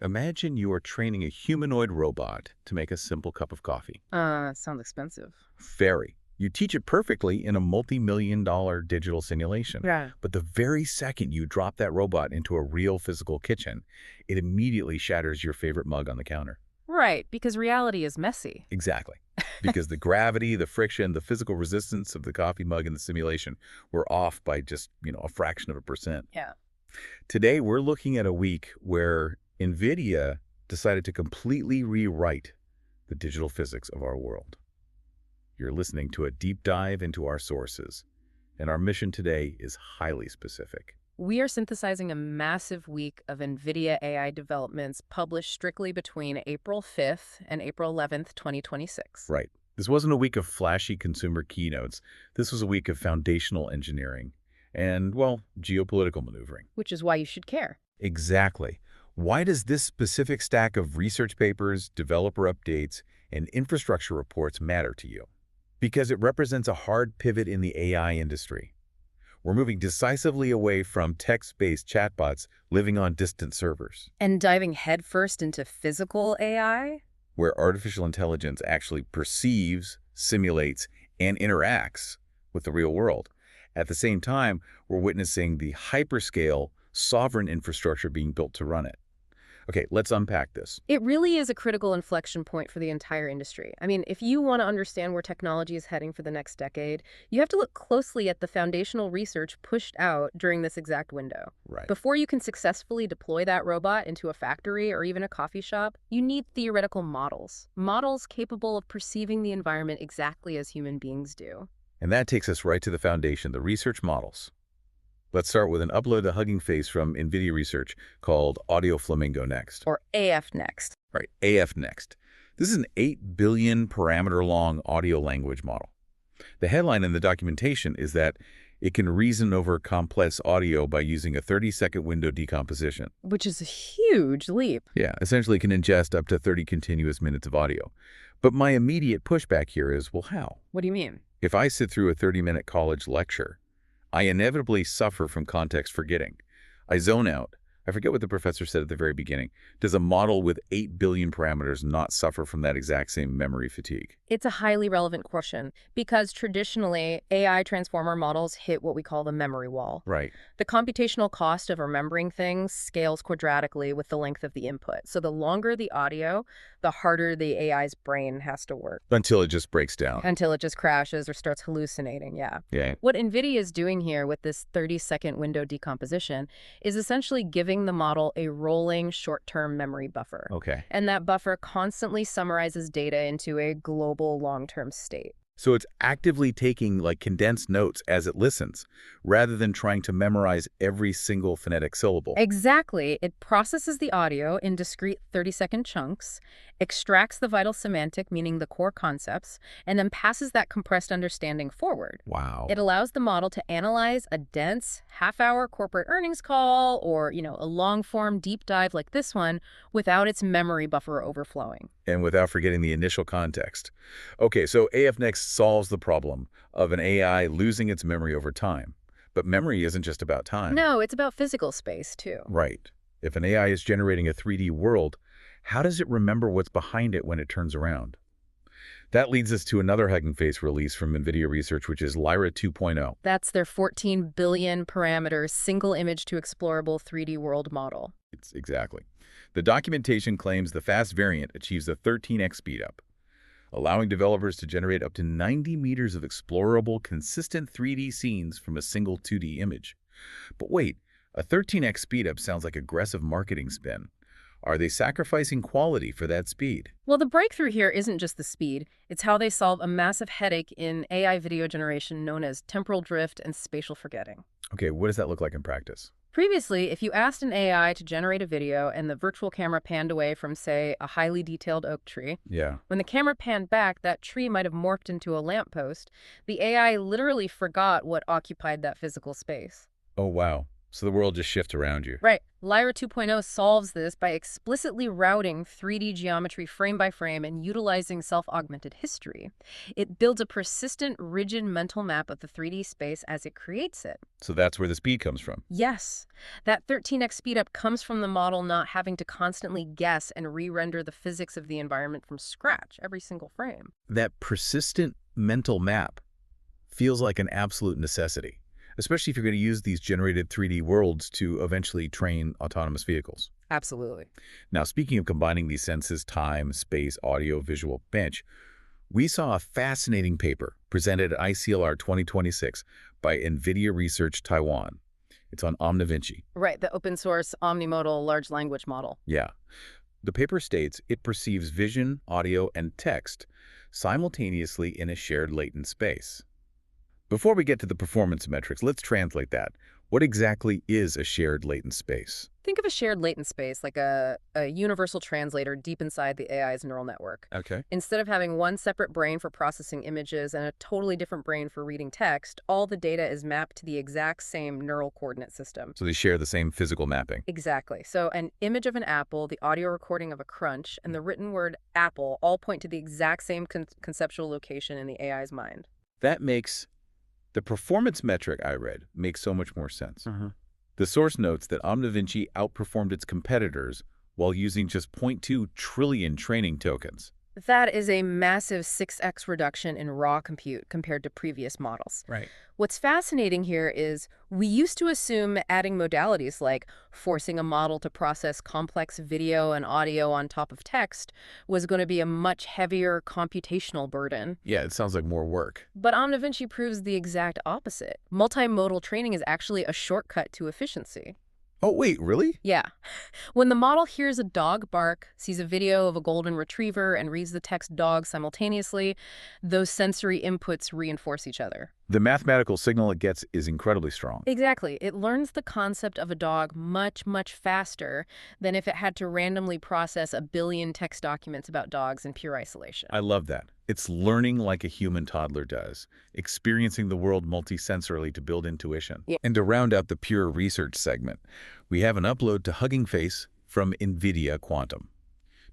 Imagine you are training a humanoid robot to make a simple cup of coffee. Sounds expensive. Very. You teach it perfectly in a multi-million-dollar digital simulation. Yeah. But the very second you drop that robot into a real physical kitchen, it immediately shatters your favorite mug on the counter. Right, because reality is messy. Exactly. Because the gravity, the friction, the physical resistance of the coffee mug in the simulation were off by just, a fraction of a percent. Yeah. Today, we're looking at a week where NVIDIA decided to completely rewrite the digital physics of our world. You're listening to a deep dive into our sources, and our mission today is highly specific. We are synthesizing a massive week of NVIDIA AI developments published strictly between April 5th and April 11th, 2026. Right. This wasn't a week of flashy consumer keynotes. This was a week of foundational engineering and, well, geopolitical maneuvering. Which is why you should care. Exactly. Why does this specific stack of research papers, developer updates, and infrastructure reports matter to you? Because it represents a hard pivot in the AI industry. We're moving decisively away from text-based chatbots living on distant servers, And diving headfirst into physical AI? where artificial intelligence actually perceives, simulates, and interacts with the real world. At the same time, we're witnessing the hyperscale, sovereign infrastructure being built to run it. Okay, let's unpack this. It really is a critical inflection point for the entire industry. I mean, if you want to understand where technology is heading for the next decade, you have to look closely at the foundational research pushed out during this exact window. Right. Before you can successfully deploy that robot into a factory or even a coffee shop, you need theoretical models. Models capable of perceiving the environment exactly as human beings do. And that takes us right to the foundation, the research models. Let's start with an upload to Hugging Face from NVIDIA Research called Audio Flamingo Next. Or AF Next. All right, AF Next. This is an 8 billion parameter long audio language model. The headline in the documentation is that it can reason over complex audio by using a 30-second window decomposition. Which is a huge leap. Yeah, essentially can ingest up to 30 continuous minutes of audio. But my immediate pushback here is, well, how? What do you mean? If I sit through a 30-minute college lecture, I inevitably suffer from context forgetting. I zone out. I forget what the professor said at the very beginning. Does a model with 8 billion parameters not suffer from that exact same memory fatigue? It's a highly relevant question because traditionally, AI transformer models hit what we call the memory wall. Right. The computational cost of remembering things scales quadratically with the length of the input. So the longer the audio, the harder the AI's brain has to work Until it just breaks down. until it just crashes or starts hallucinating. Yeah. Yeah. What NVIDIA is doing here with this 30-second window decomposition is essentially giving the model a rolling short-term memory buffer. Okay. And that buffer constantly summarizes data into a global long-term state. So it's actively taking like condensed notes as it listens, rather than trying to memorize every single phonetic syllable. Exactly. It processes the audio in discrete 30-second chunks, extracts the vital semantic, meaning the core concepts, and then passes that compressed understanding forward. Wow. It allows the model to analyze a dense half-hour corporate earnings call or, a long-form deep dive like this one without its memory buffer overflowing. And without forgetting the initial context. Okay, so AF Next solves the problem of an AI losing its memory over time. But memory isn't just about time. No, it's about physical space, too. Right. If an AI is generating a 3D world, how does it remember what's behind it when it turns around? That leads us to another Hugging Face release from NVIDIA Research, which is Lyra 2.0. That's their 14 billion parameters single image to explorable 3D world model. Exactly. The documentation claims the fast variant achieves a 13x speedup, allowing developers to generate up to 90 meters of explorable, consistent 3D scenes from a single 2D image. But wait, a 13x speedup sounds like aggressive marketing spin. Are they sacrificing quality for that speed? Well, the breakthrough here isn't just the speed. It's how they solve a massive headache in AI video generation known as temporal drift and spatial forgetting. Okay, what does that look like in practice? Previously, if you asked an AI to generate a video and the virtual camera panned away from, say, a highly detailed oak tree, Yeah. when the camera panned back, that tree might have morphed into a lamppost. The AI literally forgot what occupied that physical space. Oh, wow. So the world just shifts around you. Right. Lyra 2.0 solves this by explicitly routing 3D geometry frame by frame and utilizing self-augmented history. It builds a persistent, rigid mental map of the 3D space as it creates it. So that's where the speed comes from. Yes, that 13x speedup comes from the model not having to constantly guess and re-render the physics of the environment from scratch every single frame. That persistent mental map feels like an absolute necessity, especially if you're going to use these generated 3D worlds to eventually train autonomous vehicles. Absolutely. Now, speaking of combining these senses, time, space, audio, visual, bench, we saw a fascinating paper presented at ICLR 2026 by NVIDIA Research Taiwan. It's on OmniVinci. Right, the open source omnimodal large language model. Yeah. The paper states it perceives vision, audio, and text simultaneously in a shared latent space. Before we get to the performance metrics, let's translate that. What exactly is a shared latent space? Think of a shared latent space like a universal translator deep inside the AI's neural network. Okay. Instead of having one separate brain for processing images and a totally different brain for reading text, all the data is mapped to the exact same neural coordinate system. So they share the same physical mapping. Exactly. So an image of an apple, the audio recording of a crunch, and the written word apple all point to the exact same conceptual location in the AI's mind. That makes the performance metric I read makes so much more sense. The source notes that OmniVinci outperformed its competitors while using just 0.2 trillion training tokens. That is a massive 6x reduction in raw compute compared to previous models. Right. What's fascinating here is we used to assume adding modalities like forcing a model to process complex video and audio on top of text was going to be a much heavier computational burden. Yeah, it sounds like more work. But OmniVinci proves the exact opposite. Multimodal training is actually a shortcut to efficiency. Oh, wait, really? Yeah. When the model hears a dog bark, sees a video of a golden retriever, and reads the text dog simultaneously, those sensory inputs reinforce each other. The mathematical signal it gets is incredibly strong. Exactly. It learns the concept of a dog much, much faster than if it had to randomly process a billion text documents about dogs in pure isolation. I love that. It's learning like a human toddler does, experiencing the world multisensorily to build intuition. Yeah. And to round out the pure research segment, we have an upload to Hugging Face from NVIDIA Quantum.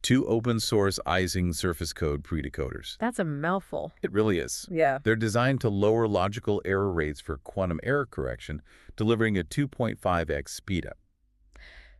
2 open-source Ising surface code predecoders. That's a mouthful. It really is. Yeah. They're designed to lower logical error rates for quantum error correction, delivering a 2.5x speedup.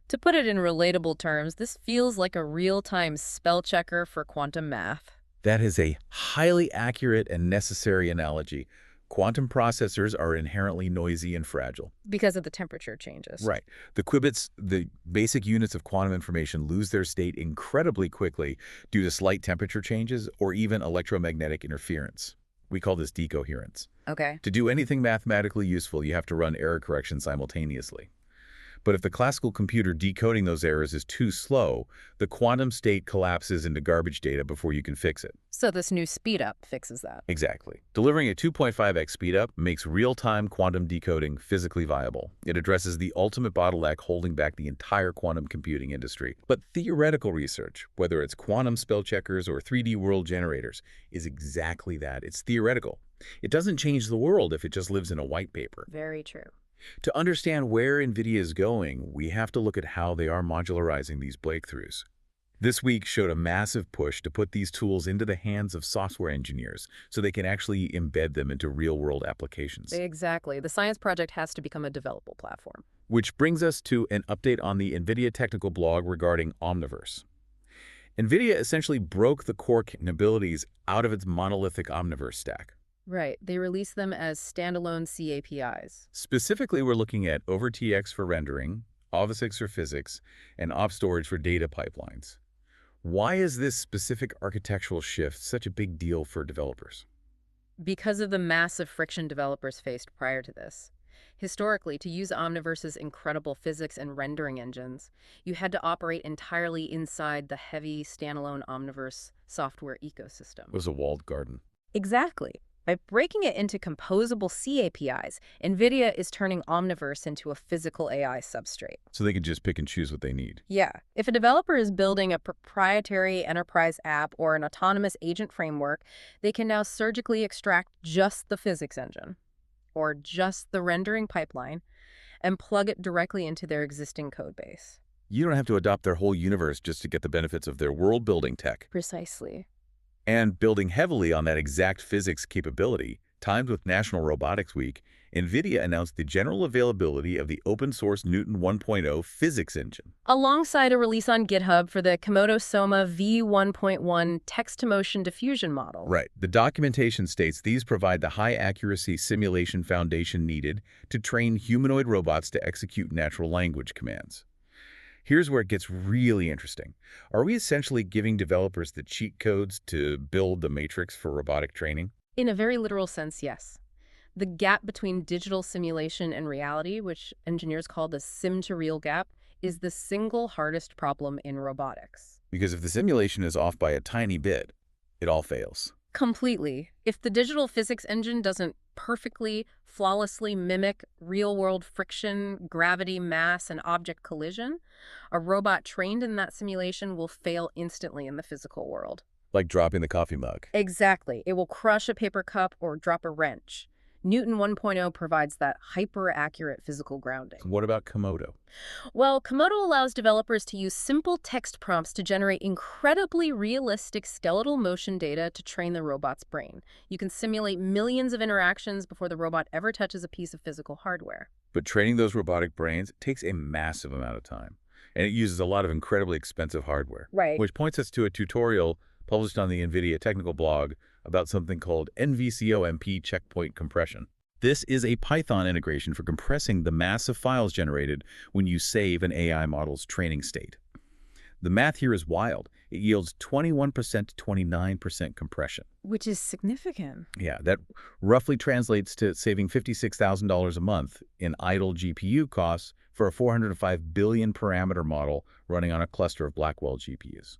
To put it in relatable terms, this feels like a real-time spell checker for quantum math. That is a highly accurate and necessary analogy. Quantum processors are inherently noisy and fragile. Because of the temperature changes. Right. The qubits, the basic units of quantum information, lose their state incredibly quickly due to slight temperature changes or even electromagnetic interference. We call this decoherence. Okay. To do anything mathematically useful, you have to run error correction simultaneously. But if the classical computer decoding those errors is too slow, the quantum state collapses into garbage data before you can fix it. So this new speedup fixes that. Exactly. Delivering a 2.5x speedup makes real-time quantum decoding physically viable. It addresses the ultimate bottleneck holding back the entire quantum computing industry. But theoretical research, whether it's quantum spell checkers or 3D world generators, is exactly that. It's theoretical. It doesn't change the world if it just lives in a white paper. Very true. To understand where NVIDIA is going, we have to look at how they are modularizing these breakthroughs. This week showed a massive push to put these tools into the hands of software engineers so they can actually embed them into real-world applications. Exactly. The science project has to become a developable platform. Which brings us to an update on the NVIDIA technical blog regarding Omniverse. NVIDIA essentially broke the core capabilities out of its monolithic Omniverse stack. Right. They release them as standalone CAPIs. Specifically, we're looking at OverTX for rendering, OVSX for physics, and OpStorage for data pipelines. Why is this specific architectural shift such a big deal for developers? Because of the massive friction developers faced prior to this. Historically, to use Omniverse's incredible physics and rendering engines, you had to operate entirely inside the heavy standalone Omniverse software ecosystem. It was a walled garden. Exactly. By breaking it into composable CAPIs, NVIDIA is turning Omniverse into a physical AI substrate. So they can just pick and choose what they need. Yeah. If a developer is building a proprietary enterprise app or an autonomous agent framework, they can now surgically extract just the physics engine or just the rendering pipeline and plug it directly into their existing code base. You don't have to adopt their whole universe just to get the benefits of their world-building tech. Precisely. And building heavily on that exact physics capability, timed with National Robotics Week, NVIDIA announced the general availability of the open-source Newton 1.0 physics engine. Alongside a release on GitHub for the Komodo Soma V1.1 text-to-motion diffusion model. Right. The documentation states these provide the high-accuracy simulation foundation needed to train humanoid robots to execute natural language commands. Here's where it gets really interesting. Are we essentially giving developers the cheat codes to build the matrix for robotic training? In a very literal sense, yes. The gap between digital simulation and reality, which engineers call the sim-to-real gap, is the single hardest problem in robotics. Because if the simulation is off by a tiny bit, it all fails. Completely. If the digital physics engine doesn't perfectly, flawlessly mimic real-world friction, gravity, mass, and object collision, a robot trained in that simulation will fail instantly in the physical world. Like dropping the coffee mug. Exactly. It will crush a paper cup or drop a wrench. Newton 1.0 provides that hyper-accurate physical grounding. What about Komodo? Well, Komodo allows developers to use simple text prompts to generate incredibly realistic skeletal motion data to train the robot's brain. You can simulate millions of interactions before the robot ever touches a piece of physical hardware. But training those robotic brains takes a massive amount of time, and it uses a lot of incredibly expensive hardware. Right. Which points us to a tutorial published on the NVIDIA technical blog about something called nvCOMP checkpoint compression. This is a Python integration for compressing the massive files generated when you save an AI model's training state. The math here is wild. It yields 21% to 29% compression. Which is significant. Yeah, that roughly translates to saving $56,000 a month in idle GPU costs for a 405 billion parameter model running on a cluster of Blackwell GPUs.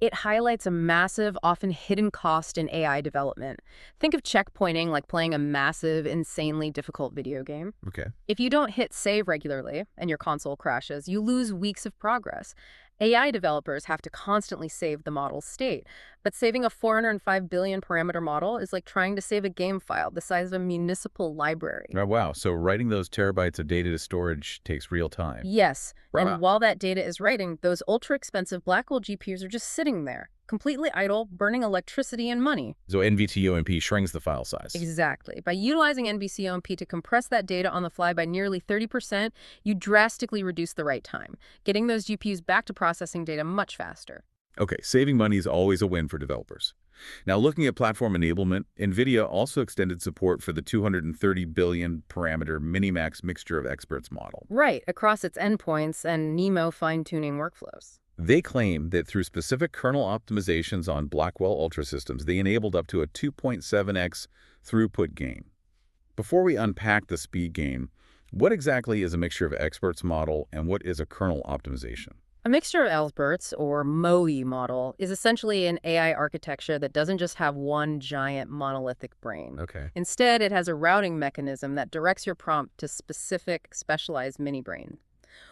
It highlights a massive, often hidden cost in AI development. Think of checkpointing like playing a massive, insanely difficult video game. Okay. If you don't hit save regularly and your console crashes, you lose weeks of progress. AI developers have to constantly save the model's state, but saving a 405 billion parameter model is like trying to save a game file the size of a municipal library. Oh, wow. So writing those terabytes of data to storage takes real time. Yes, Wow. and while that data is writing, those ultra-expensive Blackwell GPUs are just sitting there, completely idle, burning electricity and money. So NVCOMP shrinks the file size. Exactly. By utilizing nvCOMP to compress that data on the fly by nearly 30%, you drastically reduce the write time, getting those GPUs back to processing data much faster. Okay, saving money is always a win for developers. Now, looking at platform enablement, NVIDIA also extended support for the 230 billion parameter MiniMax mixture of experts model. Right, across its endpoints and NeMo fine-tuning workflows. They claim that through specific kernel optimizations on Blackwell Ultra systems, they enabled up to a 2.7x throughput gain. Before we unpack the speed gain, what exactly is a mixture of experts model and what is a kernel optimization? A mixture of experts, or MoE model, is essentially an AI architecture that doesn't just have one giant monolithic brain. Okay. Instead, it has a routing mechanism that directs your prompt to specific specialized mini-brain,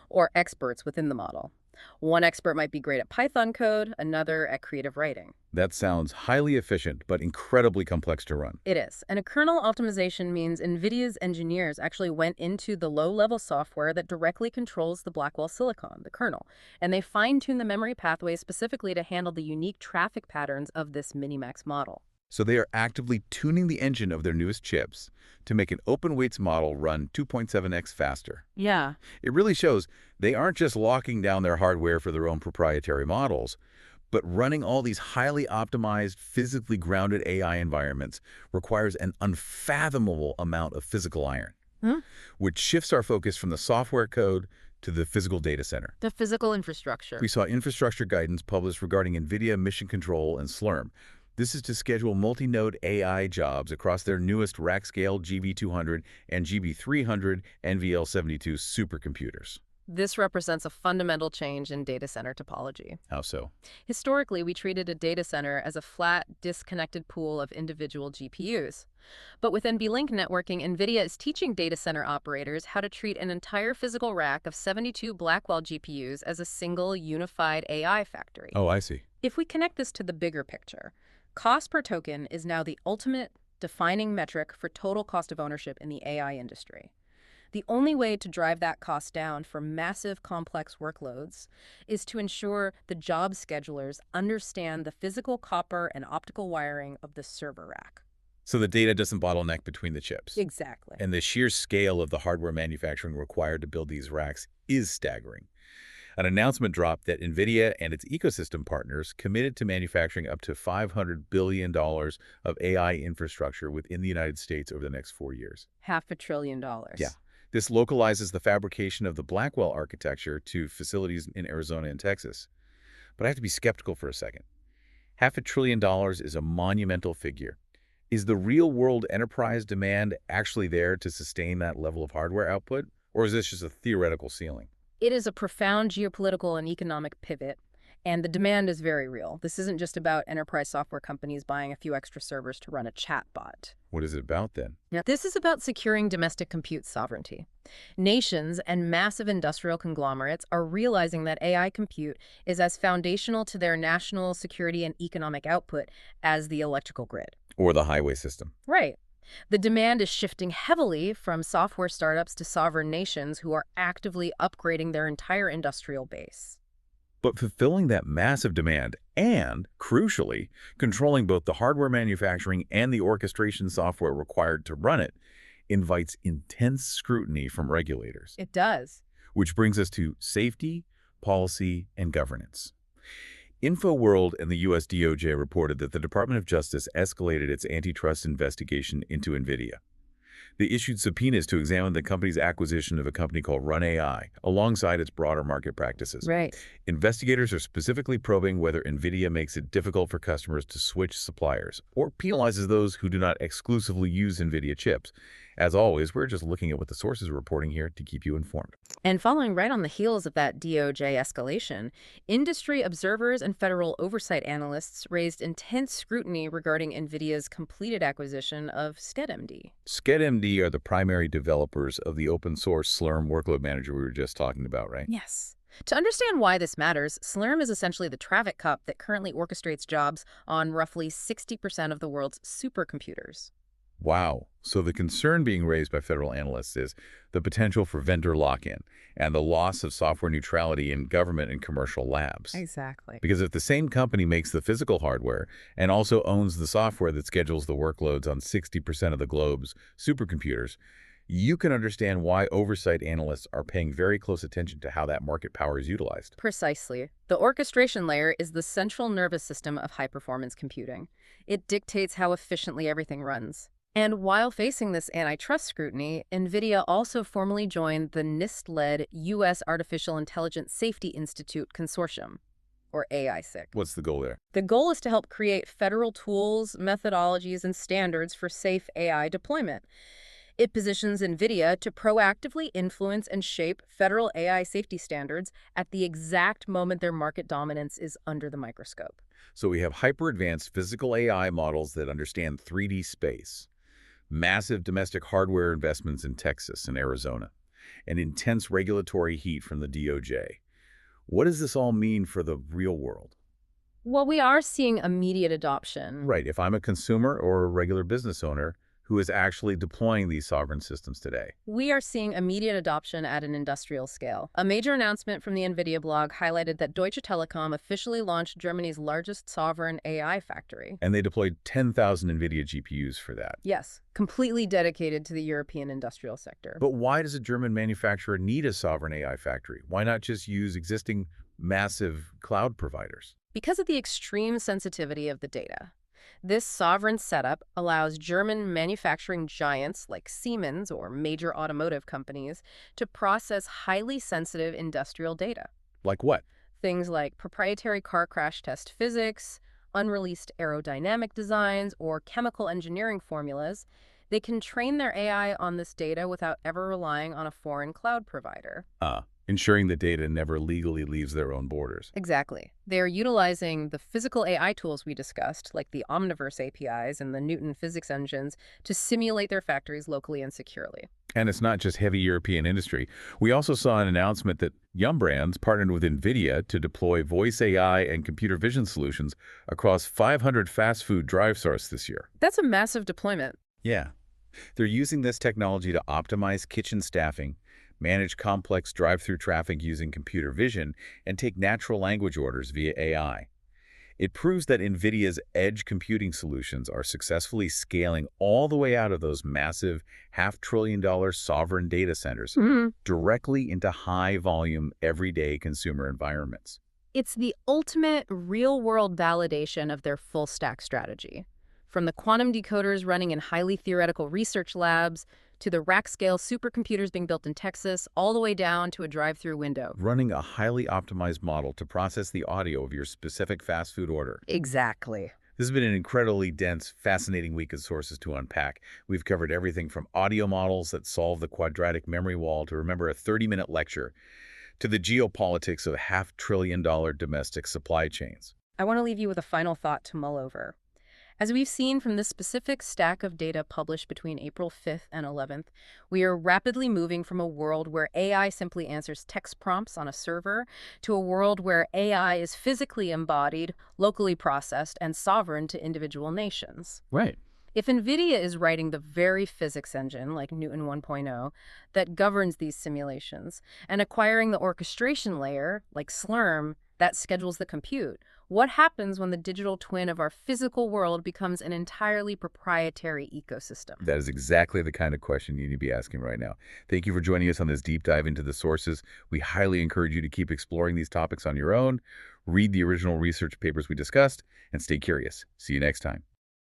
or experts within the model. One expert might be great at Python code, another at creative writing. That sounds highly efficient, but incredibly complex to run. It is. And a kernel optimization means NVIDIA's engineers actually went into the low-level software that directly controls the Blackwell silicon, the kernel, and they fine-tuned the memory pathways specifically to handle the unique traffic patterns of this MiniMax model. So they are actively tuning the engine of their newest chips to make an open weights model run 2.7x faster. Yeah. It really shows they aren't just locking down their hardware for their own proprietary models, but running all these highly optimized, physically grounded AI environments requires an unfathomable amount of physical iron, which shifts our focus from the software code to the physical data center. The physical infrastructure. We saw infrastructure guidance published regarding NVIDIA Mission Control and Slurm. This is to schedule multi-node AI jobs across their newest rack-scale GB200 and GB300 NVL72 supercomputers. This represents a fundamental change in data center topology. How so? Historically, we treated a data center as a flat, disconnected pool of individual GPUs. But with NVLink networking, NVIDIA is teaching data center operators how to treat an entire physical rack of 72 Blackwell GPUs as a single, unified AI factory. Oh, I see. If we connect this to the bigger picture, cost per token is now the ultimate defining metric for total cost of ownership in the AI industry. The only way to drive that cost down for massive complex workloads is to ensure the job schedulers understand the physical copper and optical wiring of the server rack. So the data doesn't bottleneck between the chips. Exactly. And the sheer scale of the hardware manufacturing required to build these racks is staggering. An announcement dropped that NVIDIA and its ecosystem partners committed to manufacturing up to $500 billion of AI infrastructure within the United States over the next 4 years. $500 billion. Yeah. This localizes the fabrication of the Blackwell architecture to facilities in Arizona and Texas. But I have to be skeptical for a second. $500 billion is a monumental figure. Is the real-world enterprise demand actually there to sustain that level of hardware output? Or is this just a theoretical ceiling? It is a profound geopolitical and economic pivot, and the demand is very real. This isn't just about enterprise software companies buying a few extra servers to run a chatbot. What is it about then? Now, this is about securing domestic compute sovereignty. Nations and massive industrial conglomerates are realizing that AI compute is as foundational to their national security and economic output as the electrical grid. Or the highway system? Right. The demand is shifting heavily from software startups to sovereign nations who are actively upgrading their entire industrial base. But fulfilling that massive demand and, crucially, controlling both the hardware manufacturing and the orchestration software required to run it invites intense scrutiny from regulators. It does. Which brings us to safety, policy, and governance. InfoWorld and the U.S. DOJ reported that the Department of Justice escalated its antitrust investigation into NVIDIA. They issued subpoenas to examine the company's acquisition of a company called Run AI, alongside its broader market practices. Right. Investigators are specifically probing whether NVIDIA makes it difficult for customers to switch suppliers, or penalizes those who do not exclusively use NVIDIA chips. As always, we're just looking at what the sources are reporting here to keep you informed. And following right on the heels of that DOJ escalation, industry observers and federal oversight analysts raised intense scrutiny regarding NVIDIA's completed acquisition of SkedMD. SkedMD are the primary developers of the open-source Slurm workload manager we were just talking about, right? Yes. To understand why this matters, Slurm is essentially the traffic cop that currently orchestrates jobs on roughly 60% of the world's supercomputers. Wow. So the concern being raised by federal analysts is the potential for vendor lock-in and the loss of software neutrality in government and commercial labs. Exactly. Because if the same company makes the physical hardware and also owns the software that schedules the workloads on 60% of the globe's supercomputers, you can understand why oversight analysts are paying very close attention to how that market power is utilized. Precisely. The orchestration layer is the central nervous system of high-performance computing. It dictates how efficiently everything runs. And while facing this antitrust scrutiny, NVIDIA also formally joined the NIST-led U.S. Artificial Intelligence Safety Institute Consortium, or AISIC. What's the goal there? The goal is to help create federal tools, methodologies, and standards for safe AI deployment. It positions NVIDIA to proactively influence and shape federal AI safety standards at the exact moment their market dominance is under the microscope. So we have hyper-advanced physical AI models that understand 3D space, massive domestic hardware investments in Texas and Arizona, and intense regulatory heat from the DOJ. What does this all mean for the real world? Well, we are seeing immediate adoption. Right, if I'm a consumer or a regular business owner who is actually deploying these sovereign systems today. We are seeing immediate adoption at an industrial scale. A major announcement from the NVIDIA blog highlighted that Deutsche Telekom officially launched Germany's largest sovereign AI factory. And they deployed 10,000 NVIDIA GPUs for that. Yes, completely dedicated to the European industrial sector. But why does a German manufacturer need a sovereign AI factory? Why not just use existing massive cloud providers? Because of the extreme sensitivity of the data. This sovereign setup allows German manufacturing giants like Siemens or major automotive companies to process highly sensitive industrial data. Like what? Things like proprietary car crash test physics, unreleased aerodynamic designs, or chemical engineering formulas. They can train their AI on this data without ever relying on a foreign cloud provider. Ensuring the data never legally leaves their own borders. Exactly. They are utilizing the physical AI tools we discussed, like the Omniverse APIs and the Newton physics engines, to simulate their factories locally and securely. And it's not just heavy European industry. We also saw an announcement that Yum Brands partnered with NVIDIA to deploy voice AI and computer vision solutions across 500 fast food drive-throughs this year. That's a massive deployment. Yeah. They're using this technology to optimize kitchen staffing, manage complex drive-through traffic using computer vision, and take natural language orders via AI. It proves that NVIDIA's edge computing solutions are successfully scaling all the way out of those massive half-trillion-dollar sovereign data centers directly into high-volume, everyday consumer environments. It's the ultimate real-world validation of their full-stack strategy. From the quantum decoders running in highly theoretical research labs, to the rack-scale supercomputers being built in Texas, all the way down to a drive-through window. Running a highly optimized model to process the audio of your specific fast food order. Exactly. This has been an incredibly dense, fascinating week of sources to unpack. We've covered everything from audio models that solve the quadratic memory wall to remember a 30-minute lecture, to the geopolitics of half-trillion-dollar domestic supply chains. I want to leave you with a final thought to mull over. As we've seen from this specific stack of data published between April 5th and 11th, we are rapidly moving from a world where AI simply answers text prompts on a server to a world where AI is physically embodied, locally processed, and sovereign to individual nations. Right. If NVIDIA is writing the very physics engine, like Newton 1.0, that governs these simulations, and acquiring the orchestration layer, like Slurm, that schedules the compute, what happens when the digital twin of our physical world becomes an entirely proprietary ecosystem? That is exactly the kind of question you need to be asking right now. Thank you for joining us on this deep dive into the sources. We highly encourage you to keep exploring these topics on your own, read the original research papers we discussed, and stay curious. See you next time.